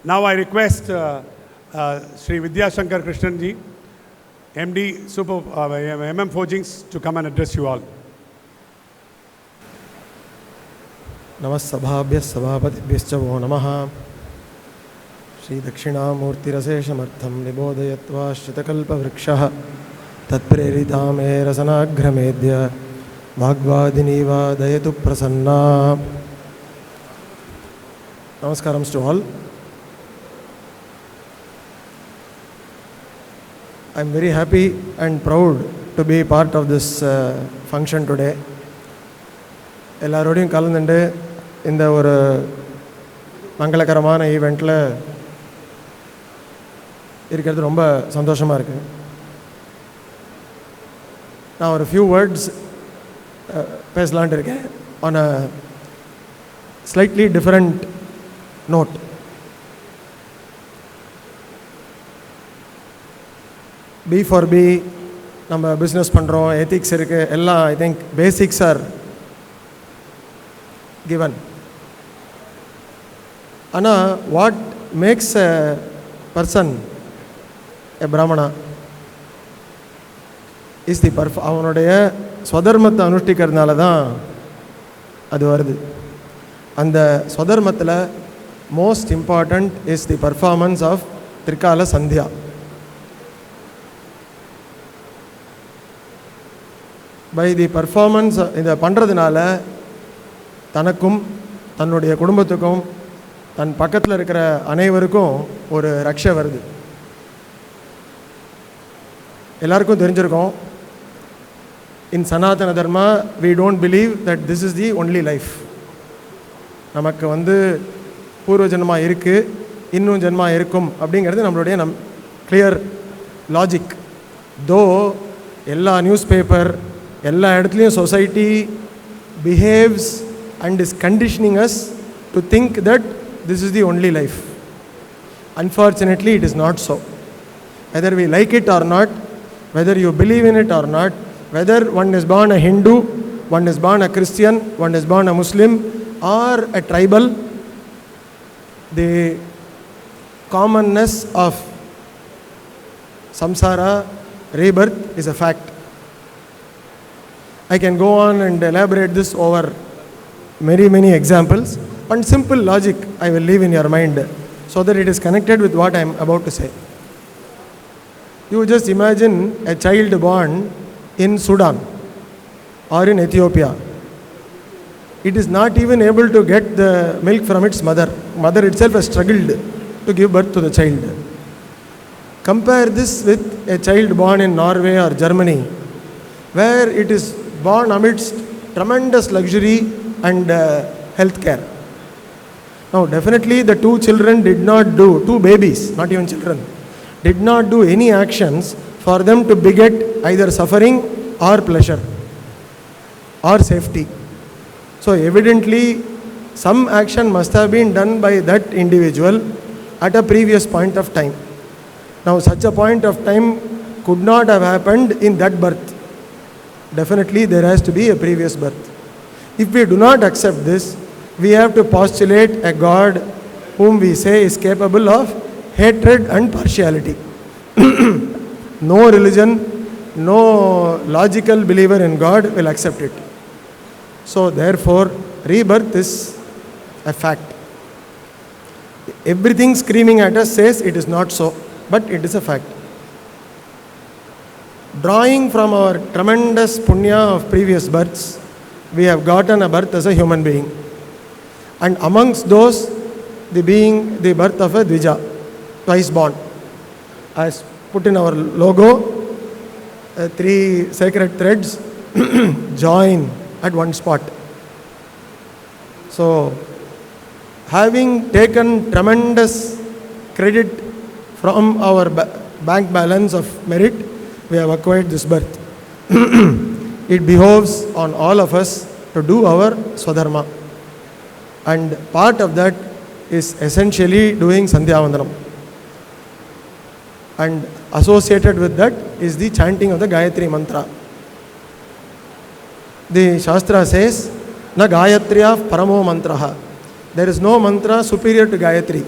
Now I request Sri Vidhya Shankar Krishnan ji, MD Super MM Forgings, to come and address you all. Namasabhabhya sabhapatibhyascha vo namaha. Shri Dakshinamurtiraseshamartham nibodhayatva shritakalpa vrikshah tatpreritam rasanagramedya bhagvadiniva dayatu prasanna. Namaskaram to all. I am very happy and proud to be part of this function today. எல்லாரோடையும் கலந்துண்டு இந்த ஒரு மங்களகரமான ஈவெண்ட்டில் இருக்கிறது ரொம்ப சந்தோஷமாக இருக்குது. நான் ஒரு ஃபியூ வேர்ட்ஸ் பேசலான்ட்டு இருக்கேன் on a slightly different note. b4b நம்ம பிஸ்னஸ் பண்ணுறோம், எத்திக்ஸ் இருக்குது, எல்லாம் I think basics are given. ஆனால் what makes a person a Brahmana is தி அவனுடைய ஸ்வதர்மத்தை அனுஷ்டிக்கிறதுனால தான் அது வருது. அந்த ஸ்வதர்மத்தில் most important is the performance of trikala sandhya. By the performance இதை பண்ணுறதுனால தனக்கும் தன்னுடைய குடும்பத்துக்கும் தன் பக்கத்தில் இருக்கிற அனைவருக்கும் ஒரு ரக்ஷை வருது. எல்லாருக்கும் தெரிஞ்சிருக்கோம், in Sanatana dharma we don't believe that this is the only life. நமக்கு பூர்வ ஜென்மா இருக்குது, இன்னும் ஜென்மா இருக்கும் அப்படிங்கிறது நம்மளுடைய கிளியர் லாஜிக். தோ எல்லா நியூஸ் பேப்பர் எல்லா இடத்துலையும் society behaves and is conditioning us to think that this is the only life. Unfortunately, it is not so. Whether we like it or not, whether you believe in it or not, whether one is born a Hindu, one is born a Christian, one is born a Muslim or a tribal, the commonness of samsara, rebirth, is a fact. I can go on and elaborate this over many examples. One simple logic I will leave in your mind so that it is connected with what I am about to say. You just imagine a child born in Sudan or in Ethiopia. It is not even able to get the milk from its mother. Mother itself has struggled to give birth to the child. Compare this with a child born in Norway or Germany, where it is born amidst tremendous luxury and health care. Now definitely the two babies, not even children, did not do any actions for them to beget either suffering or pleasure or safety. So evidently some action must have been done by that individual at a previous point of time. Now such a point of time could not have happened in that birth. Definitely there has to be a previous birth. If we do not accept this, we have to postulate a God whom we say is capable of hatred and partiality. No religion, no logical believer in God will accept it. So therefore, rebirth is a fact. Everything screaming at us says it is not so, but it is a fact. Drawing from our tremendous punya of previous births, we have gotten a birth as a human being. And amongst those, the birth of a Dvija, twice born. As put in our logo, 3 sacred threads join at one spot. So, having taken tremendous credit from our bank balance of merit, we have acquired this birth. It behoves on all of us to do our swadharma. And part of that is essentially doing Sandhya Vandanam. And associated with that is the chanting of the Gayatri mantra. The Shastra says, Na Gayatriya Paramo Mantraha. There is no mantra superior to Gayatri.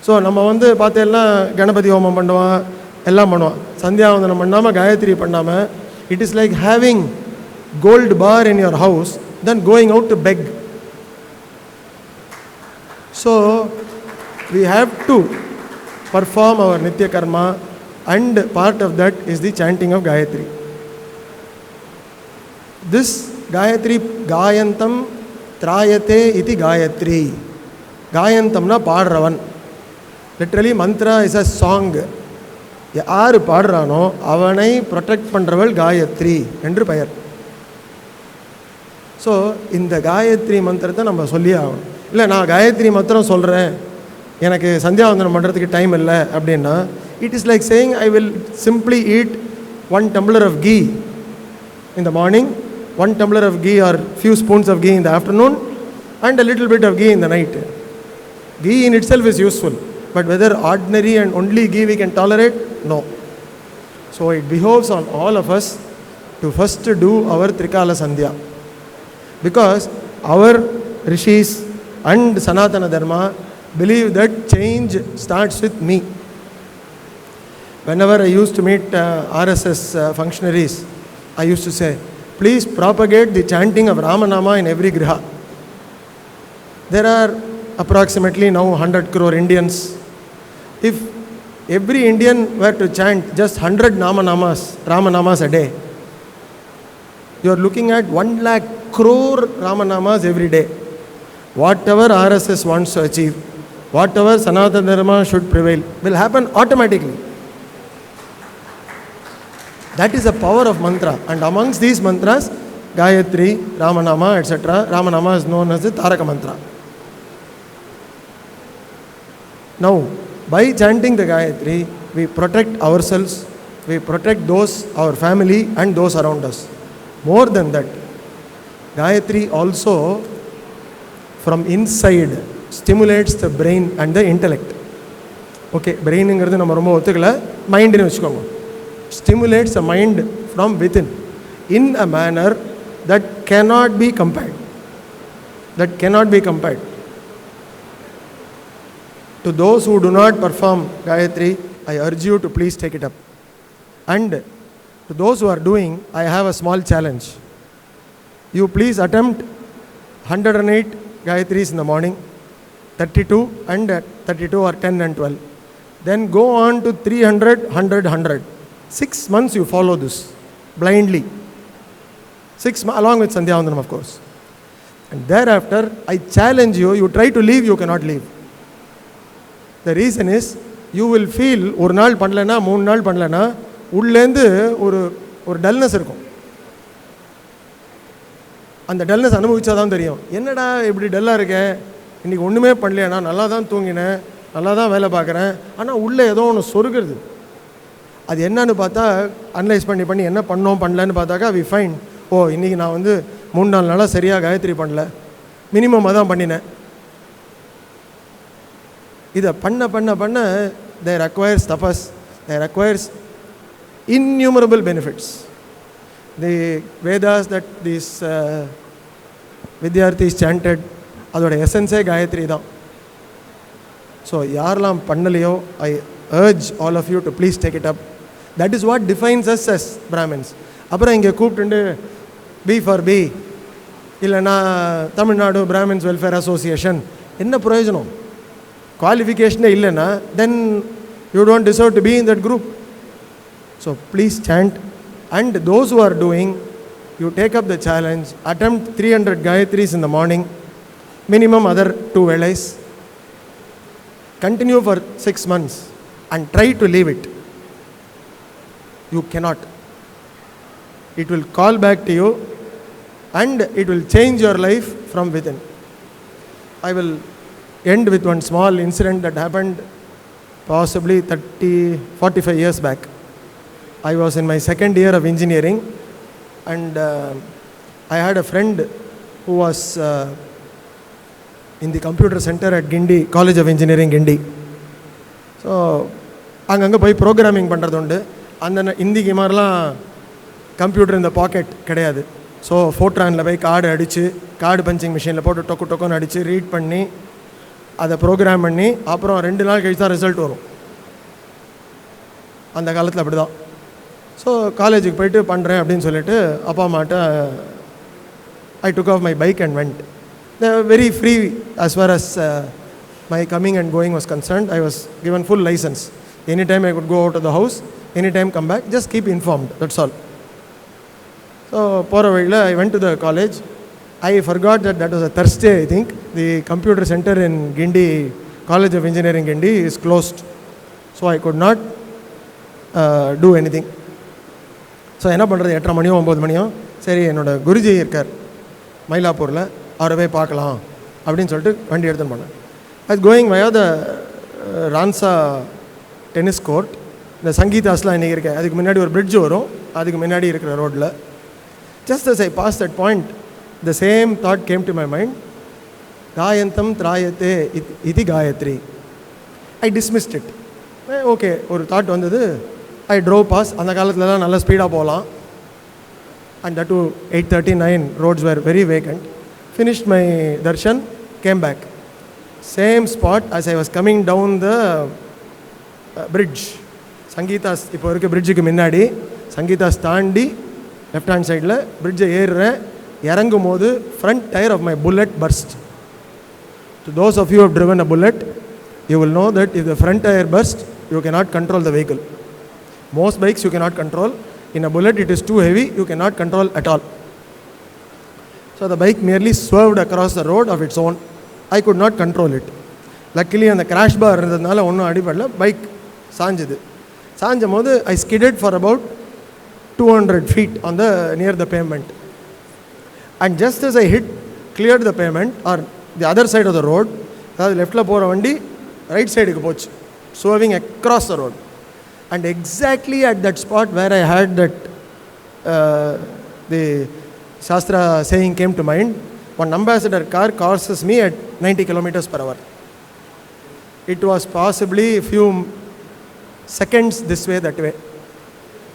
So நம்ம வந்து பார்த்தேன்னா கணபதி ஹோமம் பண்ணுவான், எல்லாம் பண்ணுவான். சந்தியாவந்தனம் பண்ணாமல் காயத்ரி பண்ணாமல், it is like having gold bar in your house then going out to beg. So we have to perform our nitya karma, and part of that is the chanting of Gayatri. This Gayatri, Gayantam Trayate iti Gayatri. Gayantam na padravan. Literally mantra is a song. யார் பாடுறானோ அவனை protect பண்ணுறவள் Gayatri என்று பெயர். So இந்த காயத்ரி மந்திரத்தை நம்ம சொல்லி ஆகணும். இல்லை நான் காயத்ரி மந்திரம் சொல்கிறேன், எனக்கு சந்தியாவந்தனம் பண்ணுறதுக்கு டைம் இல்லை அப்படின்னா, it is like saying I will simply eat 1 tumbler of ghee in the morning, 1 tumbler of ghee or few spoons of ghee in the afternoon, and a little bit of ghee in the night. Ghee in itself is useful, but whether ordinary and only ghee we can tolerate, no. So it behoves on all of us to first do our Trikala Sandhya, because our rishis and Sanatana Dharma believe that change starts with me. Whenever I used to meet RSS functionaries, I used to say, please propagate the chanting of Ramanama in every griha. There are approximately now 100 crore Indians. If every Indian were to chant just 100 Ramanamas a day, you are looking at 1 lakh crore Ramanamas every day. Whatever RSS wants to achieve, whatever Sanatana Dharma should prevail, will happen automatically. That is the power of mantra. And amongst these mantras, Gayatri, Ramanama, etc., Ramanama is known as the Taraka mantra. Now, by chanting the Gayatri, we protect ourselves, we protect those, our family and those around us. More than that, Gayatri also from inside stimulates the brain and the intellect. Okay, brain ingiradhu nama romba othukala, mind nu vechukonga. Stimulates the mind from within in a manner that cannot be compared. That cannot be compared. To those who do not perform Gayatri, I urge you to please take it up. And to those who are doing, I have a small challenge. You please attempt 108 Gayatris in the morning, 32 and 32 or 10 and 12. Then go on to 300, 100, 100. 6 months you follow this blindly. 6 months along with Sandhyavandanam, of course. And thereafter, I challenge you, you try to leave, you cannot leave. The reason is, you will feel ஒரு நாள் பண்ணலனா 3 நாள் பண்ணலனா உள்ளேந்து ஒரு dullness இருக்கும். அந்த dullness அனுபவிச்சாதான் தெரியும். என்னடா இப்படி டல்லாக இருக்கேன், இன்றைக்கி ஒன்றுமே பண்ணலையா, நல்லா தான் தூங்கினேன், நல்லா தான் வேலை பார்க்குறேன், ஆனால் உள்ளே ஏதோ ஒன்று சொருகிறது. அது என்னன்னு பார்த்தா அனலைஸ் பண்ணி என்ன பண்ணோம் பண்ணலன்னு பார்த்தாக்கா வி ஃபைன், ஓ இன்றைக்கி நான் 3-4 நாளாக சரியாக காயத்ரி பண்ணல, மினிமம் அதான் பண்ணினேன். இதை பண்ண there requires tapas, there requires innumerable benefits. The Vedas that these Vidyarthis chanted, அதோட எசன்ஸே காயத்ரி தான். ஸோ யாரெல்லாம் பண்ணலையோ, ஐ urge all of you to please take it up. That is what defines us as Brahmins. அப்புறம் இங்கே கூப்பிட்டு b4b இல்லைனா Tamil Nadu Brahmins welfare association, என்ன பிரயோஜனம்? குவாலிஃபிகேஷனே இல்லைன்னா then you don't deserve to be in that group. So please chant, and those who are doing, you take up the challenge, attempt 300 Gayatris in the morning, minimum other 2 velas, continue for 6 months and try to leave it. You cannot. It will call back to you and it will change your life from within. I will end with one small incident that happened possibly 45 years back. I was in my second year of engineering, and I had a friend who was in the computer center at Gindi, College of Engineering, Gindi. So, அங்கங்கே போய் programming பண்ணுறது உண்டு. அந்த இந்திக்கு மாதிரிலாம் computer இந்த packet கிடையாது. So ஃபோட்ரானில் போய் card punching மிஷினில் போட்டு டொக்கு டொக்குன்னு அடித்து ரீட் பண்ணி அதை ப்ரோக்ராம் பண்ணி அப்புறம் 2 நாள் கழிச்சு தான் ரிசல்ட் வரும். அந்த காலத்தில் அப்படி தான். ஸோ காலேஜுக்கு போயிட்டு பண்ணுறேன் அப்படின்னு சொல்லிட்டு அப்பா அம்மாட்ட I took off my bike and went. They were very free as far as my coming and going was concerned. I was given full license. Anytime I could go out of the house, anytime come back, just keep informed, that's all. So போகிற வழியில் I went to the college. I forgot that was a Thursday, I think. The computer center in Gindi, College of Engineering Gindi is closed. So I could not do anything. So என்ன பண்ணுறது, 8:30 மணியோ 9 மணியோ, சரி என்னோடய குருஜி இருக்கார் மயிலாப்பூரில், அவரை போய் பார்க்கலாம் அப்படின்னு சொல்லிட்டு வண்டி எடுத்துன்னு போனேன். அது கோயிங் வயா த ரான்சா டென்னிஸ் கோர்ட், இந்த சங்கீதாஸ்லாம் இன்றைக்கி இருக்கேன், அதுக்கு முன்னாடி ஒரு பிரிட்ஜ் வரும், அதுக்கு முன்னாடி இருக்கிற ரோட்டில். Just as I passed that point, the same thought came to my mind. Gayantam trayate iti gayatri. I dismissed it. Okay, ஒரு தாட் வந்தது. I drove past. அந்த காலத்துலலாம் நல்லா ஸ்பீடாக போகலாம். And that too 8:39, roads were very vacant. Finished my darshan, came back. Same spot as I was coming down the bridge. Sangeetha's இப்போ இருக்க பிரிட்ஜுக்கு முன்னாடி சங்கீதாஸ் தாண்டி லெஃப்ட் ஹேண்ட் சைடில் பிரிட்ஜை ஏறுறேன். இறங்கும் போது front tyre of my Bullet burst. To those of you who have driven a bullet, you will know that if the front tire burst, you cannot control the vehicle. Most bikes you cannot control. In a bullet it is too heavy, you cannot control at all. So the bike merely swerved across the road of its own. I could not control it. Luckily அந்த crash பார் இருந்ததுனால ஒன்றும் அடிபடல. Bike சாஞ்சுது. சாஞ்சும் போது I skidded for about 200 feet on the near the pavement. And just as I cleared the pavement or the other side of the road, அதாவது லெஃப்டில் போகிற வண்டி right சைடுக்கு போச்சு, swerving across the road. And exactly at that spot where I had that the Shastra saying came to mind, one ambassador car crosses me at 90 kilometers per hour. It was possibly a few seconds this way, that way.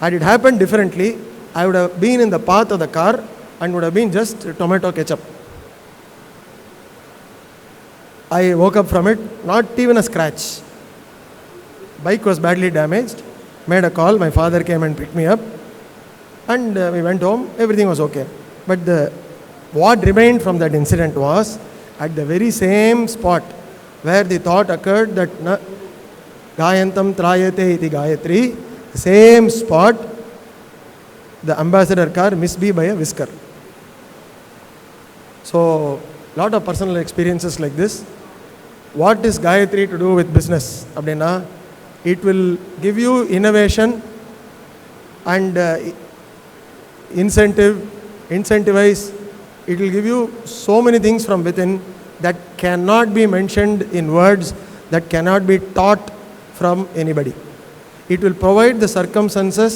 Had it happened differently, I would have been in the path of the car and would have been just tomato ketchup. I woke up from it, not even a scratch. Bike was badly damaged. Made a call, my father came and picked me up, and we went home. Everything was okay. But what remained from that incident was, at the very same spot where the thought occurred that Gayantam trayate iti gayatri, the same spot, the ambassador car missed me by a whisker. So, lot of personal experiences like this. What is Gayatri to do with business? Abdina, it will give you innovation and incentivize. It will give you so many things from within that cannot be mentioned in words, that cannot be taught from anybody. It will provide the circumstances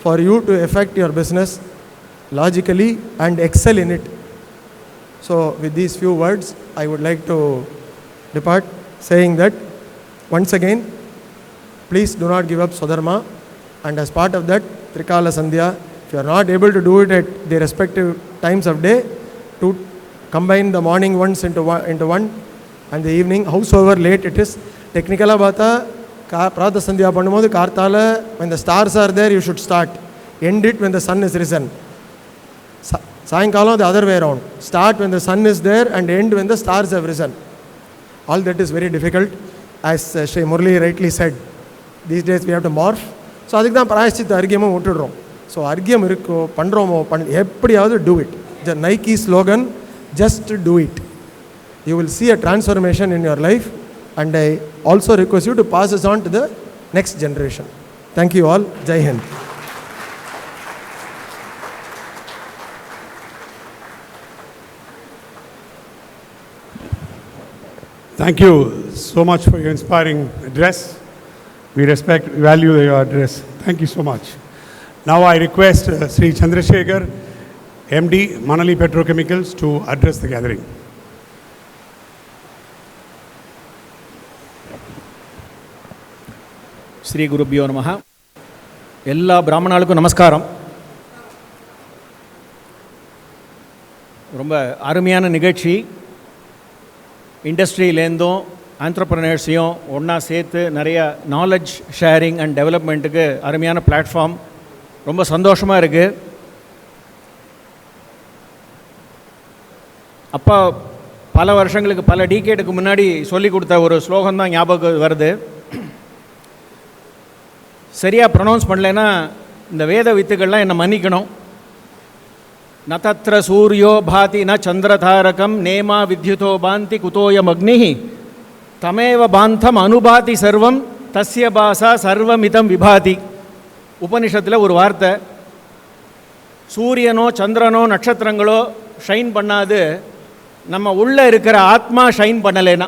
for you to effect your business logically and excel in it. So with these few words, I would like to depart saying that once again, please do not give up Swadharma, and as part of that, Trikala Sandhya, if you are not able to do it at the respective times of day, to combine the morning ones into one and the evening, howsoever late it is. Technically, Pratha Sandhya பண்ணும்போது கார்த்தால, when the stars are there, you should start. End it when the sun is risen. Sayankalam the other way around. Start when the sun is there and end when the stars have risen. All that is very difficult. As Shri Murli rightly said, these days we have to morph. So அதுக்கு தான் பிராயஷ்சித்த அர்க்கியமும் விட்டுடுறோம். So அர்க்கியம் இருக்கோ பண்ணுறோமோ எப்படியாவது do it. The Nike slogan, just do it. You will see a transformation in your life, and I also request you to pass this on to the next generation. Thank you all. Jai Hind. Thank you so much for your inspiring address. We respect, value your address. Thank you so much. Now I request Sri Chandrasekhar, MD, Manali Petrochemicals, to address the gathering. Sri Gurubhyo Namaha. எல்லா பிராமணாளுக்கும் நமஸ்காரம். ரொம்ப அருமையான நிகழ்ச்சி. இண்டஸ்ட்ரியிலேருந்தும் ஆண்டர்ப்ரனர்ஸையும் ஒன்றா சேர்த்து நிறைய knowledge sharing and டெவலப்மெண்ட்டுக்கு அருமையான platform. ரொம்ப சந்தோஷமாக இருக்குது. அப்பா பல வருஷங்களுக்கு பல டீகேடுக்கு முன்னாடி சொல்லி கொடுத்த ஒரு ஸ்லோகம் தான் ஞாபகம் வருது. சரியாக ப்ரொனவுன்ஸ் பண்ணலைன்னா இந்த வேத வித்துக்கள்லாம் என்னை மன்னிக்கணும். ந தத்ர சூரியோ பாதி ந சந்திரதாரகம் நேமா வித்யுதோ பாந்தி குதோயம் அக்னி தமேவ பாந்தம் அனுபாதி சர்வம் தஸ்ய பாசா சர்வமிதம் விபாதி. உபனிஷத்தில் ஒரு வார்த்தை. சூரியனோ சந்திரனோ நட்சத்திரங்களோ ஷைன் பண்ணாது, நம்ம உள்ளே இருக்கிற ஆத்மா ஷைன் பண்ணலைன்னா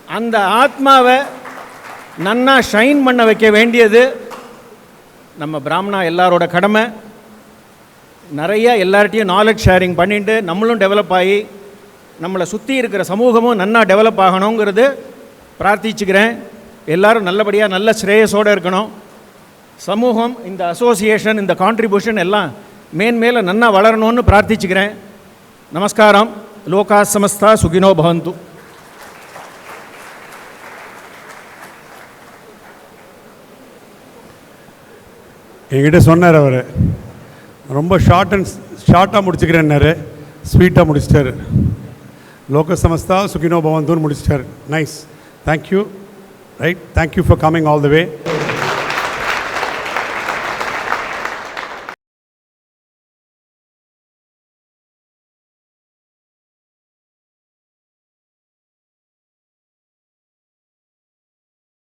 அந்த ஆத்மாவை நன்னா ஷைன் பண்ண வைக்க வேண்டியது நம்ம பிராமணா எல்லாரோட கடமை. நிறைய எல்லார்ட்டையும் நாலேஜ் ஷேரிங் பண்ணிட்டு நம்மளும் டெவலப் ஆகி நம்மளை சுற்றி இருக்கிற சமூகமும் நன்னா டெவலப் ஆகணுங்கிறது பிரார்த்திச்சுக்கிறேன். எல்லோரும் நல்லபடியாக நல்ல ஸ்ரேயஸோடு இருக்கணும். சமூகம், இந்த அசோசியேஷன், இந்த கான்ட்ரிபியூஷன் எல்லாம் மேன்மேலே நன்னா வளரணும்னு பிரார்த்திச்சுக்கிறேன். நமஸ்காரம். லோகா சமஸ்தா சுகினோ பவந்து. என்கிட்ட சொன்னார் அவர், ரொம்ப ஷார்ட்டாக முடிச்சுக்கிறேன்னாரு, ஸ்வீட்டாக முடிச்சிட்டாரு. லோக சமஸ்தா சுகினோ பவந்துன்னு முடிச்சிட்டாரு. Nice. Thank you. Right. Thank you for coming all the way.